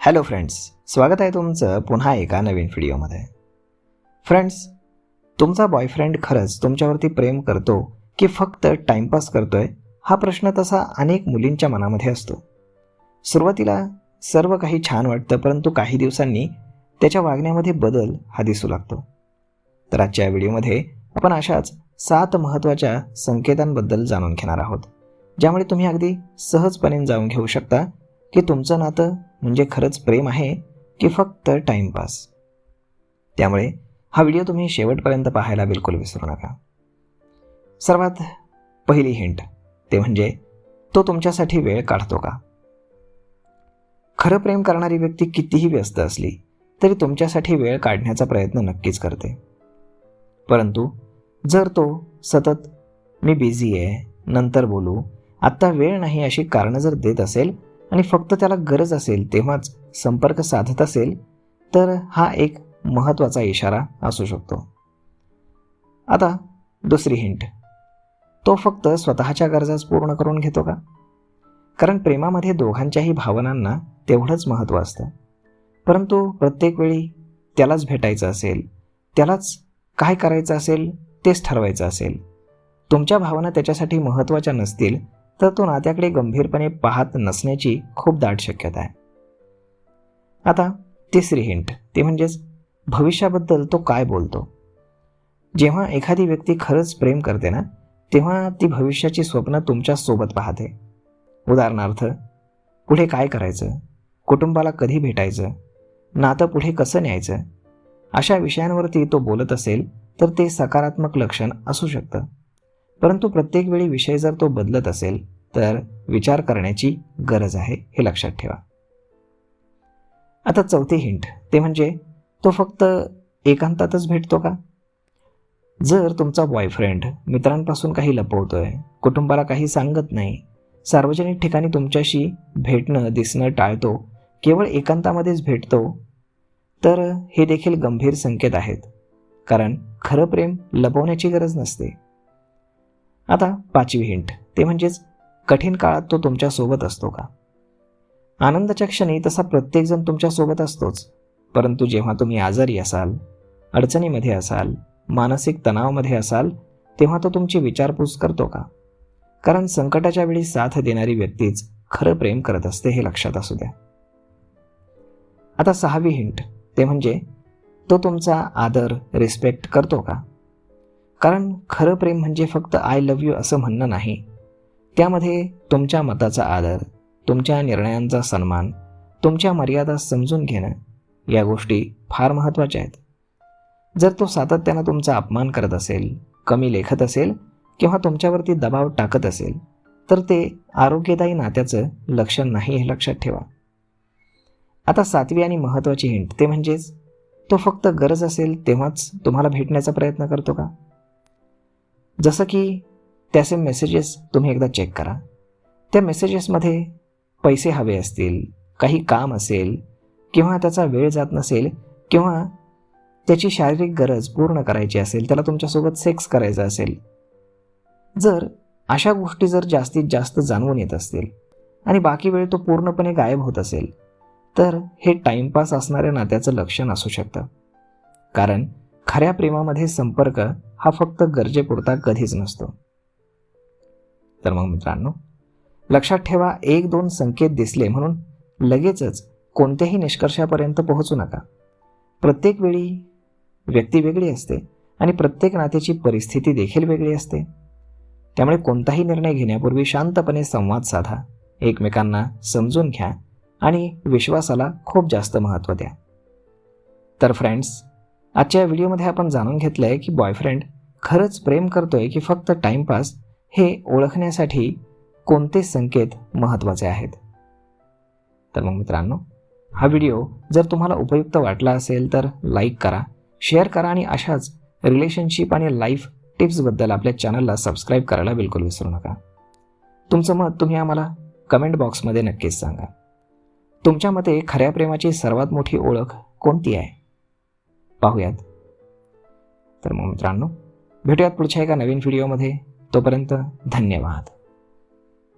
Hello friends, स्वागत आहे तुमचं पुन्हा एका नवीन व्हिडिओमध्ये. फ्रेंड्स, तुमचा बॉयफ्रेंड खरंच तुमच्यावरती प्रेम करतो की फक्त टाइमपास करतोय, हा प्रश्न तसा अनेक मुलींच्या मनामध्ये असतो. सुरुवातीला सर्व काही छान वाटतं, परंतु काही दिवसांनी त्याच्या वागण्यामध्ये बदल हा दिसू लागतो. तर आजच्या व्हिडिओमध्ये आपण अशाच 7 महत्त्वाच्या संकेतांबद्दल जाणून घेणार आहोत, ज्यामुळे तुम्ही अगदी सहजपणे जाणून घेऊ शकता की तुमचं नातं म्हणजे खरंच प्रेम आहे की फक्त टाइमपास. त्यामुळे हा व्हिडिओ तुम्ही शेवटपर्यंत पाहायला बिलकुल विसरू नका. सर्वात पहिली हिंट ते म्हणजे तो तुमच्यासाठी वेळ काढतो का. खरं प्रेम करणारी व्यक्ती कितीही व्यस्त असली तरी तुमच्यासाठी वेळ काढण्याचा प्रयत्न नक्कीच करते. परंतु जर तो सतत मी बिझी आहे, नंतर बोलू, आत्ता वेळ नाही अशी कारणं जर देत असेल आणि फक्त त्याला गरज असेल तेव्हाच संपर्क साधत असेल, तर हा एक महत्त्वाचा इशारा असू शकतो. आता दुसरी हिंट, तो फक्त स्वतःच्या गरजाच पूर्ण करून घेतो का. कारण प्रेमामध्ये दोघांच्याही भावनांना तेवढंच महत्त्व असतं, परंतु प्रत्येक वेळी त्यालाच भेटायचं असेल, त्यालाच काय करायचं असेल तेच ठरवायचं असेल, तुमच्या भावना त्याच्यासाठी महत्त्वाच्या नसतील, तर तो नात्याकडे गंभीरपणे पाहत नसण्याची खूप दाट शक्यता आहे. आता तिसरी हिंट ते म्हणजेच भविष्याबद्दल तो काय बोलतो. जेव्हा एखादी व्यक्ती खरंच प्रेम करते ना, तेव्हा ती भविष्याची स्वप्न तुमच्या सोबत पाहते. उदाहरणार्थ, पुढे काय करायचं, कुटुंबाला कधी भेटायचं, नातं पुढे कसं न्यायचं, अशा विषयांवरती तो बोलत असेल तर ते सकारात्मक लक्षण असू शकतं. परंतु प्रत्येक वेळी विषय जर तो बदलत असेल तर विचार करण्याची गरज आहे, हे लक्षात ठेवा. आता चौथी हिंट ते म्हणजे तो फक्त एकांतातच भेटतो का. जर तुमचा बॉयफ्रेंड मित्रांपासून काही लपवतोय, कुटुंबाला काही सांगत नाही, सार्वजनिक ठिकाणी तुमच्याशी भेटणं दिसणं टाळतो, केवळ एकांतामध्येच भेटतो, तर हे देखील गंभीर संकेत आहेत. कारण खरं प्रेम लपवण्याची गरज नसते. आता पाचवी हिंट ते म्हणजेच कठीण काळात तो तुमच्यासोबत असतो का. आनंदाच्या क्षणी तसा प्रत्येकजण तुमच्यासोबत असतोच, परंतु जेव्हा तुम्ही आजारी असाल, अडचणीमध्ये असाल, मानसिक तणावामध्ये असाल, तेव्हा तो तुमची विचारपूस करतो का. कारण संकटाच्या वेळी साथ देणारी व्यक्तीच खरं प्रेम करत असते, हे लक्षात असू द्या. आता सहावी हिंट ते म्हणजे तो तुमचा आदर रिस्पेक्ट करतो का. कारण खरं प्रेम म्हणजे फक्त आय लव्ह यू असं म्हणणं नाही, त्यामध्ये तुमच्या मताचा आदर, तुमच्या निर्णयांचा सन्मान, तुमच्या मर्यादा समजून घेणं, या गोष्टी फार महत्त्वाच्या आहेत. जर तो सातत्यानं तुमचा अपमान करत असेल, कमी लेखत असेल किंवा तुमच्यावरती दबाव टाकत असेल, तर ते आरोग्यदायी नात्याचं लक्षण नाही, हे लक्षात ठेवा. आता सातवी आणि महत्त्वाची हिंट ते म्हणजेच तो फक्त गरज असेल तेव्हाच तुम्हाला भेटण्याचा प्रयत्न करतो का. जसं की त्याचे मेसेजेस तुम्ही एकदा चेक करा. त्या मेसेजेसमध्ये पैसे हवे असतील, काही काम असेल, किंवा त्याचा वेळ जात नसेल, किंवा त्याची शारीरिक गरज पूर्ण करायची असेल, त्याला तुमच्यासोबत सेक्स करायचा असेल, जर अशा गोष्टी जर जास्तीत जास्त जाणवून येत असतील आणि बाकी वेळ तो पूर्णपणे गायब होत असेल, तर हे टाइमपास असणाऱ्या नात्याचं लक्षण असू शकतं. कारण खऱ्या प्रेमामध्ये संपर्क हा फक्त गरजेपुरता कधीच नसतो. तर मग मित्रांनो, लक्षात ठेवा, 1-2 संकेत दिसले म्हणून लगेचच कोणत्याही निष्कर्षापर्यंत पोहोचू नका. प्रत्येक वेळी व्यक्ती वेगळी असते आणि प्रत्येक नात्याची परिस्थिती देखील वेगळी असते. त्यामुळे कोणताही निर्णय घेण्यापूर्वी शांतपणे संवाद साधा, एकमेकांना समजून घ्या आणि विश्वासाला खूप जास्त महत्त्व द्या. तर फ्रेंड्स, आजच्या व्हिडिओमध्ये आपण जाणून घेतलं आहे की बॉयफ्रेंड खरंच प्रेम करतोय की फक्त टाइमपास, हे ओळखण्यासाठी कोणते संकेत महत्त्वाचे आहेत. तर मग मित्रांनो, हा व्हिडिओ जर तुम्हाला उपयुक्त वाटला असेल तर लाईक करा, शेअर करा आणि अशाच रिलेशनशिप आणि लाईफ टिप्सबद्दल आपल्या चॅनलला सबस्क्राईब करायला बिलकुल विसरू नका. तुमचं मत तुम्ही आम्हाला कमेंट बॉक्समध्ये नक्कीच सांगा. तुमच्या मते खऱ्या प्रेमाची सर्वात मोठी ओळख कोणती आहे, पाहूयात. तर मग मित्रांनो, भेटूयात पुढच्या एका नवीन व्हिडिओमध्ये. तोपर्यंत धन्यवाद.